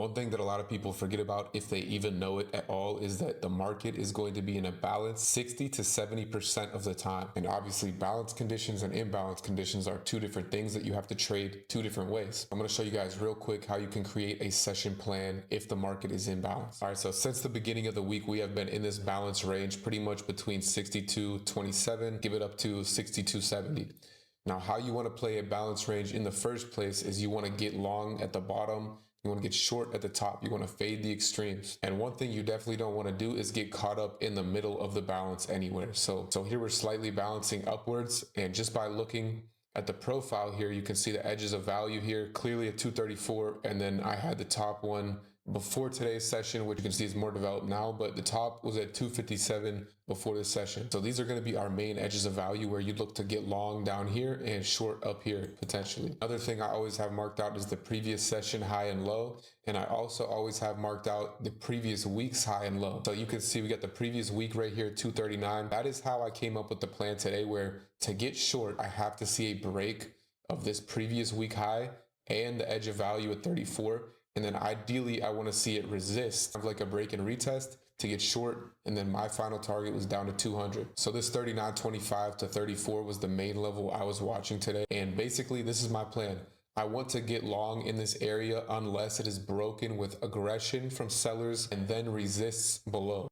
One thing that a lot of people forget about, if they even know it at all, is that the market is going to be in a balance 60 to 70% of the time. And obviously balance conditions and imbalance conditions are two different things that you have to trade two different ways. I'm going to show you guys real quick how you can create a session plan if the market is in balance. All right, so since the beginning of the week, we have been in this balance range pretty much between 62.27, give it up to 62.70. Now, how you want to play a balance range in the first place is you want to get long at the bottom. You want to get short at the top. You want to fade the extremes. And one thing you definitely don't want to do is get caught up in the middle of the balance anywhere. So here we're slightly balancing upwards. And just by looking at the profile here, you can see the edges of value here, clearly at 234. And then I had the top one before today's session, which you can see is more developed now, but the top was at 257 before this session. So these are going to be our main edges of value where you look to get long down here and short up here potentially. Another thing I always have marked out is the previous session high and low. And I also always have marked out the previous week's high and low. So you can see we got the previous week right here, 239. That is how I came up with the plan today, where to get short, I have to see a break of this previous week high and the edge of value at 34. And then ideally, I want to see it resist, like a break and retest to get short. And then my final target was down to 200. So this 39.25 to 34 was the main level I was watching today. And basically, this is my plan. I want to get long in this area unless it is broken with aggression from sellers and then resists below.